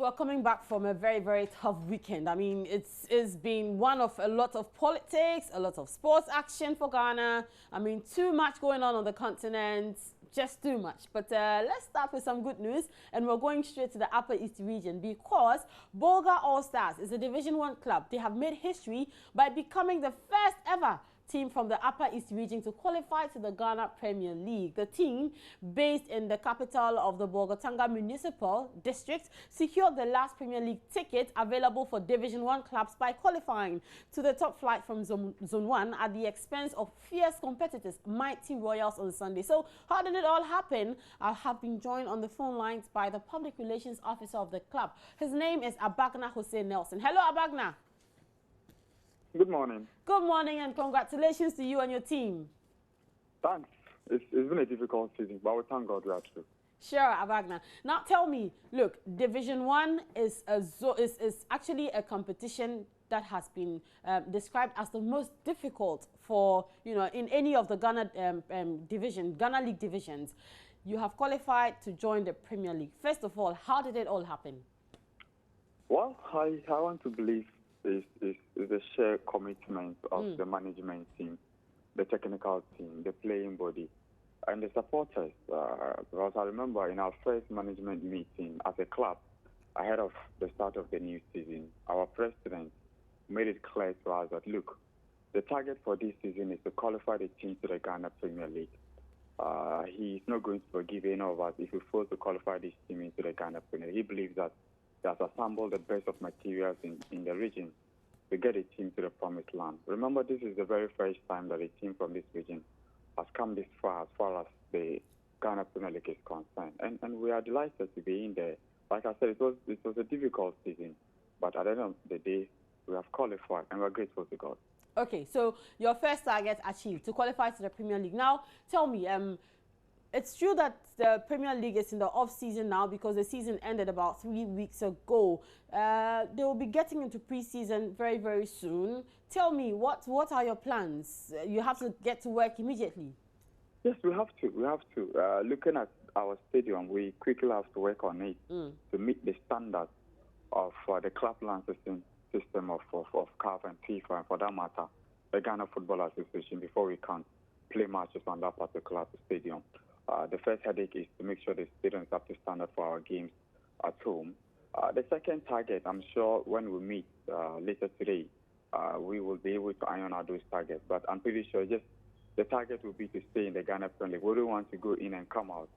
we're coming back from a very, very tough weekend. I mean, it's been one of a lot of politics, a lot of sports action for Ghana. I mean, too much going on the continent, just too much. But let's start with some good news, and we're going straight to the Upper East region because Bolga All Stars is a Division 1 club. They have made history by becoming the first ever team from the Upper East region to qualify to the Ghana Premier League. The team, based in the capital of the Bolgatanga Municipal District, secured the last Premier League ticket available for Division 1 clubs by qualifying to the top flight from Zone 1 at the expense of fierce competitors, Mighty Royals, on Sunday. So how did it all happen? I have been joined on the phone lines by the Public Relations Officer of the club. His name is Abagna Hussein Nelson. Hello, Abagna. Good morning. Good morning and congratulations to you and your team. Thanks. It's been a difficult season, but we thank God we are through. Sure, Abagna. Now tell me, look, Division 1 is actually a competition that has been described as the most difficult for, in any of the Ghana Ghana League divisions. You have qualified to join the Premier League. First of all, how did it all happen? Well, I want to believe is the shared commitment of the management team, the technical team, the playing body, and the supporters. Because I remember in our first management meeting as a club, ahead of the start of the new season, our president made it clear to us that, look, the target for this season is to qualify the team to the Ghana Premier League. He is not going to forgive any of us if we fail to qualify this team into the Ghana Premier League. He believes that he has assembled the best of materials in the region to get a team to the promised land. Remember, this is the very first time that a team from this region has come this far as the Ghana Premier League is concerned. And we are delighted to be in there. Like I said, it was a difficult season, but at the end of the day, we have qualified, and we're grateful to God. Okay, so your first target achieved, to qualify to the Premier League. Now, tell me, it's true that the Premier League is in the off-season now because the season ended about 3 weeks ago. They will be getting into pre-season very, very soon. Tell me, what are your plans? You have to get to work immediately. Yes, we have to. We have to. Looking at our stadium, we quickly have to work on it to meet the standards of the club licensing system of CAF and FIFA, and for that matter, the Ghana Football Association, before we can play matches on that particular stadium. The first headache is to make sure the stadium is up to standard for our games at home. The second target, I'm sure when we meet later today, we will be able to iron out those targets. But I'm pretty sure just the target will be to stay in the Ghana Premier League. We don't want to go in and come out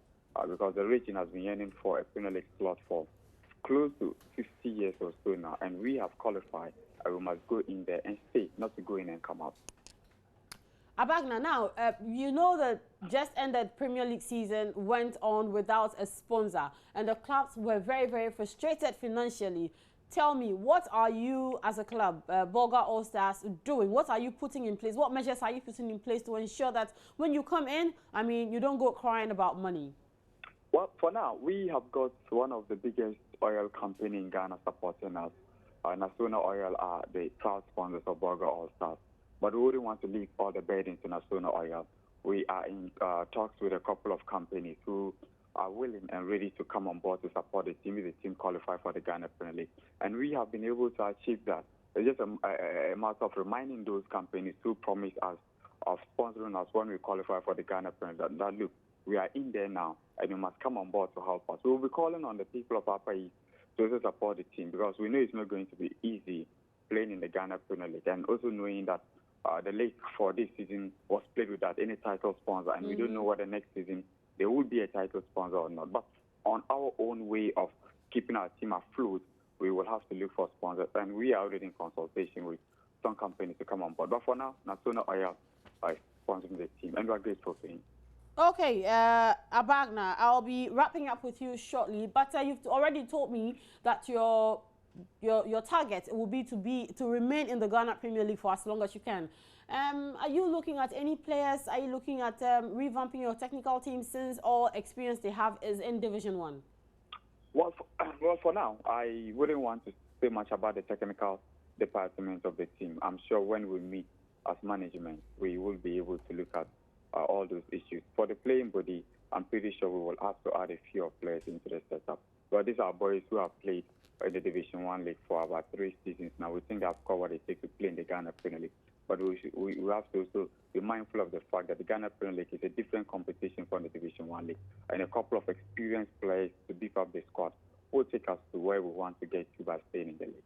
because the region has been yearning for a Premier League slot for close to 50 years or so now, and we have qualified, and we must go in there and stay, not to go in and come out. Abagna, now, you know that just ended Premier League season went on without a sponsor, and the clubs were very, very frustrated financially. Tell me, what are you as a club, Bolga All Stars, doing? What are you putting in place? What measures are you putting in place to ensure that when you come in, I mean, you don't go crying about money? Well, for now, we have got one of the biggest oil company in Ghana supporting us. Nasona Oil are the proud sponsors of Bolga All Stars. But we wouldn't want to leave all the burden to Nasona Oil. We are in talks with a couple of companies who are willing and ready to come on board to support the team if the team qualify for the Ghana Premier League. And we have been able to achieve that. It's just a matter of reminding those companies who promised us of sponsoring us when we qualify for the Ghana Premier League that, look, we are in there now, and you must come on board to help us. We will be calling on the people of Upper East to also support the team because we know it's not going to be easy playing in the Ghana Premier League, and also knowing that the league for this season was played without any title sponsor, and we don't know whether next season there will be a title sponsor or not. But on our own way of keeping our team afloat, we will have to look for sponsors, and we are already in consultation with some companies to come on board. But for now, Nasona Oil is sponsoring the team, and we are grateful for him. Okay, Abagna, I'll be wrapping up with you shortly, but you've already told me that your target will be to remain in the Ghana Premier League for as long as you can. Are you looking at any players? Are you looking at revamping your technical team since all experience they have is in Division 1? Well, for now, I wouldn't want to say much about the technical department of the team. I'm sure when we meet as management, we will be able to look at all those issues. For the playing body, I'm pretty sure we will have to add a few players into the setup. But these are boys who have played in the Division 1 League for about 3 seasons now. We think they've got what it takes to play in the Ghana Premier League. But we have to also be mindful of the fact that the Ghana Premier League is a different competition from the Division 1 League. And a couple of experienced players to beef up the squad will take us to where we want to get to by staying in the league.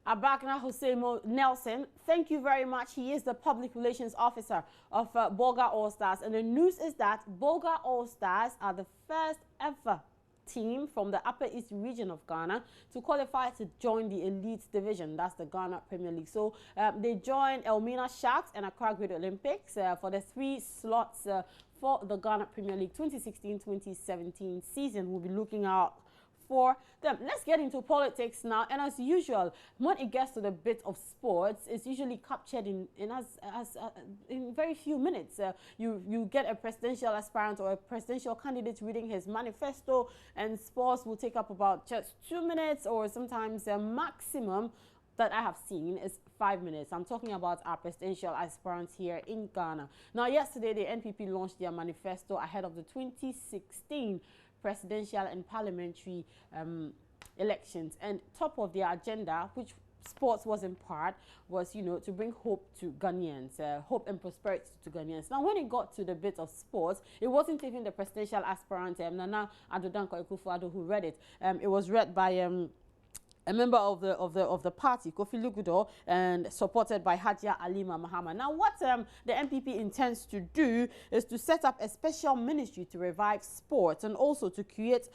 Abakna Hussein Nelson, thank you very much. He is the Public Relations Officer of Bolga All-Stars. And the news is that Bolga All-Stars are the first ever team from the Upper East region of Ghana to qualify to join the Elite Division. That's the Ghana Premier League. So they joined Elmina Sharks and Accra Great Olympics for the 3 slots for the Ghana Premier League 2016-2017 season. We'll be looking out for them. Let's get into politics now. And as usual, when it gets to the bit of sports, it's usually captured in very few minutes. You get a presidential aspirant or a presidential candidate reading his manifesto, and sports will take up about just 2 minutes, or sometimes a maximum that I have seen is 5 minutes. I'm talking about our presidential aspirants here in Ghana. Now, yesterday, the NPP launched their manifesto ahead of the 2016 presidential and parliamentary elections, and top of their agenda, which sports was in part, was, you know, to bring hope to Ghanaians, hope and prosperity to Ghanaians. Now, when it got to the bit of sports, it wasn't even the presidential aspirant Nana Addo Dankwa Akufo-Addo who read it. It was read by a member of the party, Kofi Lugudo, and supported by Hajia Alima Mahama. Now, what the NPP intends to do is to set up a special ministry to revive sports, and also to create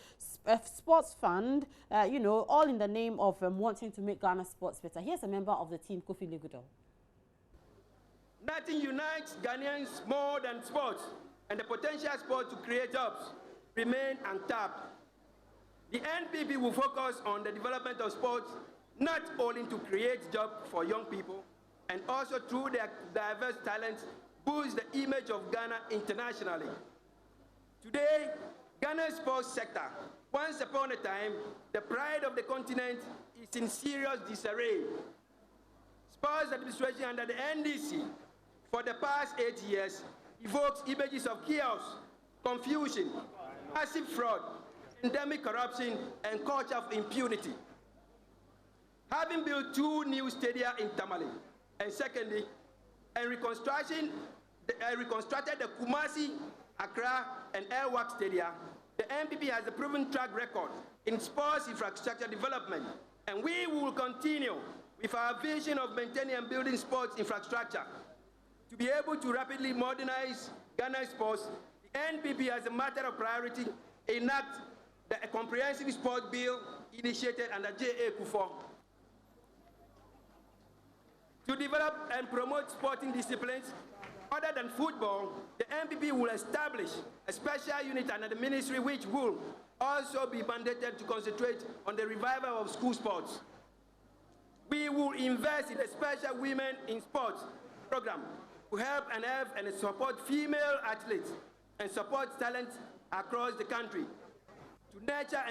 a sports fund, you know, all in the name of wanting to make Ghana sports better. Here's a member of the team, Kofi Lugudo. Nothing unites Ghanaians more than sports, and the potential sport to create jobs remain untapped. The NPP will focus on the development of sports, not only to create jobs for young people, and also through their diverse talents, boost the image of Ghana internationally. Today, Ghana's sports sector, once upon a time, the pride of the continent, is in serious disarray. Sports administration under the NDC for the past 8 years evokes images of chaos, confusion, massive fraud, endemic corruption, and culture of impunity. Having built 2 new stadia in Tamale, and secondly, and reconstructed the Kumasi, Accra, and Airwork stadia, the NPP has a proven track record in sports infrastructure development, and we will continue with our vision of maintaining and building sports infrastructure. To be able to rapidly modernize Ghana sports, the NPP, as a matter of priority, enact a comprehensive sport bill initiated under J.A. Kufuor. To develop and promote sporting disciplines other than football, the NPP will establish a special unit under the ministry which will also be mandated to concentrate on the revival of school sports. We will invest in a special Women in Sports program to help and support female athletes and support talent across the country. To nurture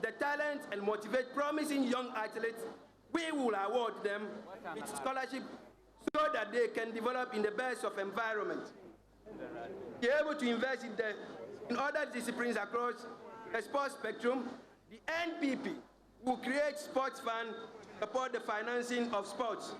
the talent and motivate promising young athletes, we will award them with scholarship so that they can develop in the best of environment. Be able to invest in other disciplines across the sports spectrum, the NPP will create sports fund to support the financing of sports.